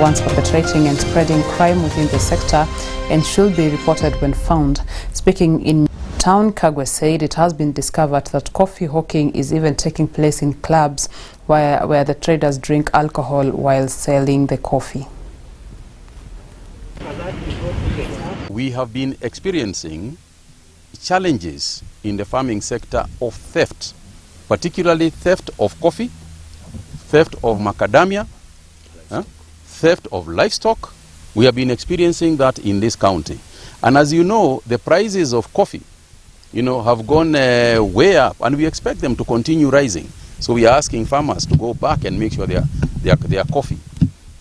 gangs perpetrating and spreading crime within the sector and should be reported when found. Speaking in town, Kagwe said it has been discovered that coffee hawking is even taking place in clubs where the traders drink alcohol while selling the coffee. We have been experiencing challenges in the farming sector of theft, particularly theft of coffee, theft of macadamia, theft of livestock. We have been experiencing that in this county. And as you know, the prices of coffee, have gone way up, and we expect them to continue rising. So we are asking farmers to go back and make sure their coffee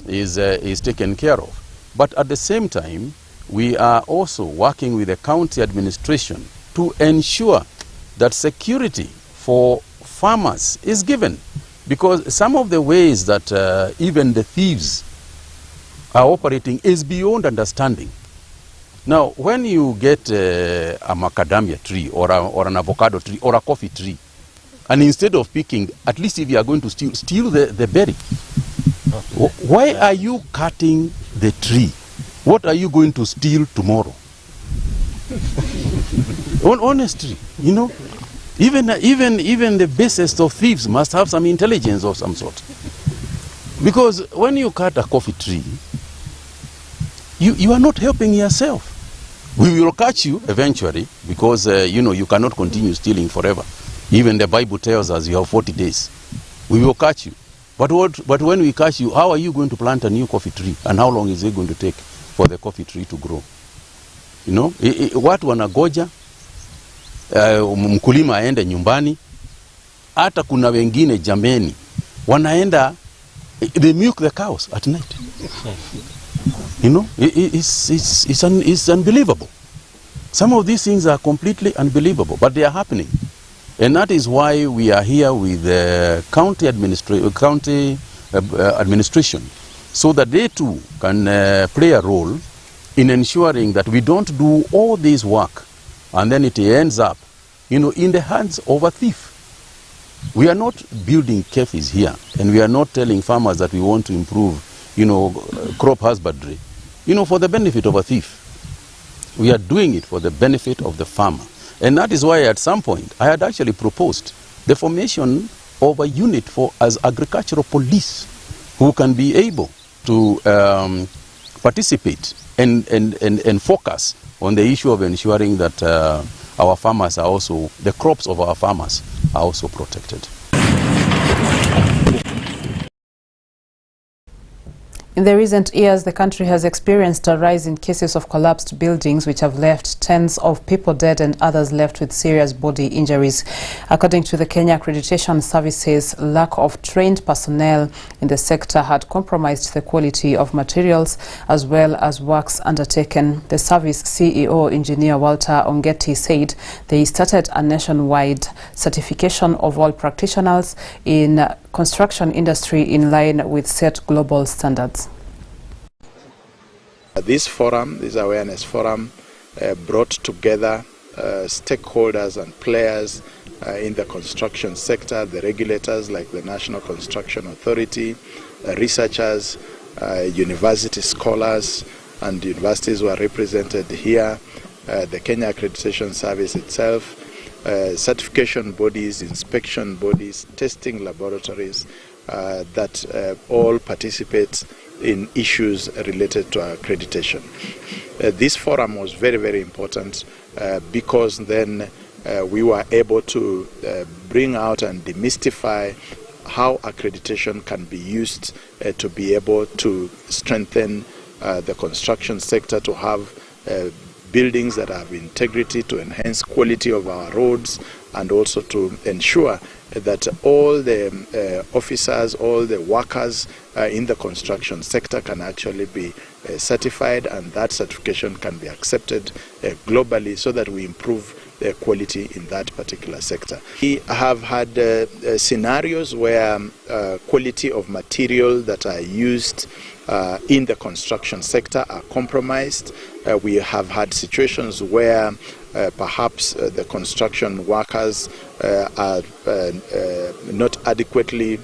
is taken care of. But at the same time, we are also working with the county administration to ensure that security for farmers is given. Because some of the ways that even the thieves are operating is beyond understanding. Now, when you get a macadamia tree or an avocado tree or a coffee tree, and instead of picking, at least if you are going to steal the berry, why are you cutting the tree? What are you going to steal tomorrow? Honestly, even the basest of thieves must have some intelligence of some sort. Because when you cut a coffee tree, you are not helping yourself. We will catch you eventually because, you cannot continue stealing forever. Even the Bible tells us you have 40 days. We will catch you. But when we catch you, how are you going to plant a new coffee tree? And how long is it going to take for the coffee tree to grow? Watu wanagoja mkulima aende nyumbani. Hata kuna wengine jameni wanaenda, they milk the cows at night. It's unbelievable. Some of these things are completely unbelievable, but they are happening. And that is why we are here with the county administration, so that they too can play a role in ensuring that we don't do all this work and then it ends up, in the hands of a thief. We are not building cafes here, and we are not telling farmers that we want to improve, crop husbandry, for the benefit of a thief. We are doing it for the benefit of the farmer. And that is why at some point I had actually proposed the formation of a unit as agricultural police who can be able to participate and focus on the issue of ensuring that our farmers are also, the crops of our farmers are also protected. In the recent years, the country has experienced a rise in cases of collapsed buildings which have left tens of people dead and others left with serious body injuries. According to the Kenya Accreditation Services, lack of trained personnel in the sector had compromised the quality of materials as well as works undertaken. The service CEO, Engineer Walter Ongeti, said they started a nationwide certification of all practitioners in construction industry in line with set global standards. This forum, this awareness forum, brought together stakeholders and players in the construction sector, the regulators like the National Construction Authority, researchers, university scholars, and universities were represented here, the Kenya Accreditation Service itself, certification bodies, inspection bodies, testing laboratories that all participate in issues related to accreditation. This forum was very, very important because then we were able to bring out and demystify how accreditation can be used to be able to strengthen the construction sector, to have buildings that have integrity, to enhance quality of our roads, and also to ensure that all the officers, all the workers in the construction sector can actually be certified, and that certification can be accepted globally so that we improve the quality in that particular sector. We have had scenarios where quality of material that are used in the construction sector are compromised. We have had situations where perhaps the construction workers are not adequately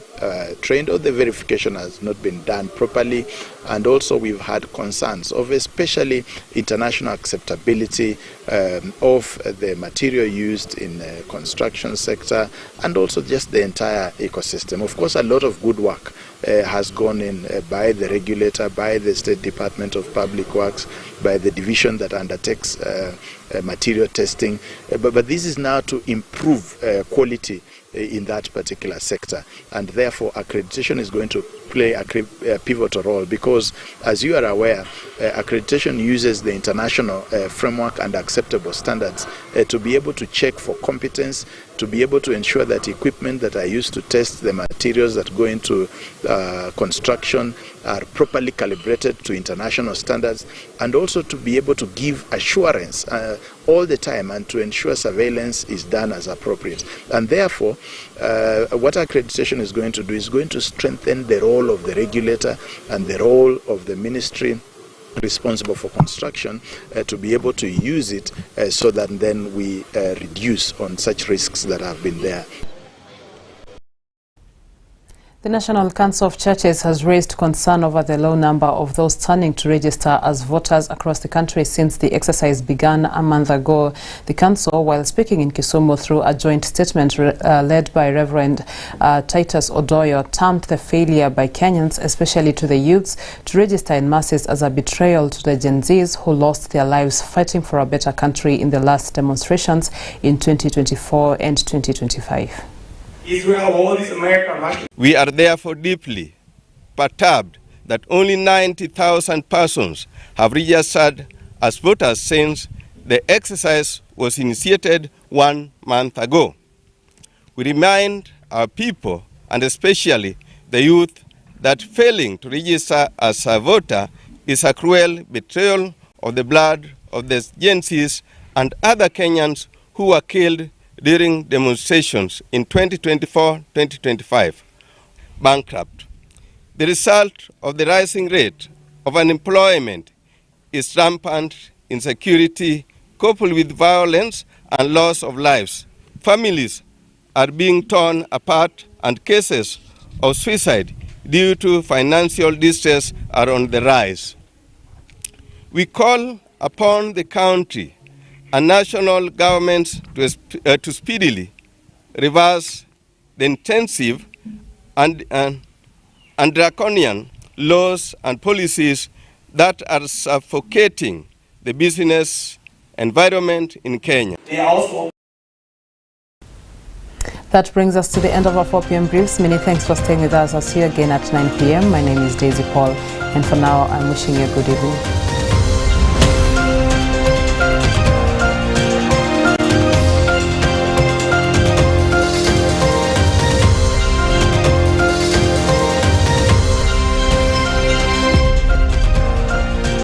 trained, or the verification has not been done properly. And also we've had concerns of especially international acceptability of the material used in the construction sector, and also just the entire ecosystem. Of course, a lot of good work has gone in by the regulator, by the State Department of Public Works, by the division that undertakes material testing. But this is now to improve quality in that particular sector, and therefore accreditation is going to play a pivotal role, because as you are aware, accreditation uses the international framework and acceptable standards to be able to check for competence, to be able to ensure that equipment that are used to test the materials that go into construction are properly calibrated to international standards, and also to be able to give assurance all the time and to ensure surveillance is done as appropriate. And therefore, what accreditation is going to do is going to strengthen the role of the regulator and the role of the ministry responsible for construction to be able to use it so that then we reduce on such risks that have been there. The National Council of Churches has raised concern over the low number of those turning to register as voters across the country since the exercise began a month ago. The council, while speaking in Kisumu through a joint statement led by Reverend Titus Odoyo, termed the failure by Kenyans, especially to the youths, to register in masses as a betrayal to the Gen Zs who lost their lives fighting for a better country in the last demonstrations in 2024 and 2025. We are therefore deeply perturbed that only 90,000 persons have registered as voters since the exercise was initiated 1 month ago. We remind our people, and especially the youth, that failing to register as a voter is a cruel betrayal of the blood of the Gen Zs and other Kenyans who were killed during demonstrations in 2024-2025. Bankrupt. The result of the rising rate of unemployment is rampant insecurity coupled with violence and loss of lives. Families are being torn apart and cases of suicide due to financial distress are on the rise. We call upon the country and national governments to speedily reverse the intensive and draconian laws and policies that are suffocating the business environment in Kenya. That brings us to the end of our 4 p.m. briefs. Many thanks for staying with us. I'll see you again at 9 p.m. My name is Daisy Paul, and for now, I'm wishing you a good evening.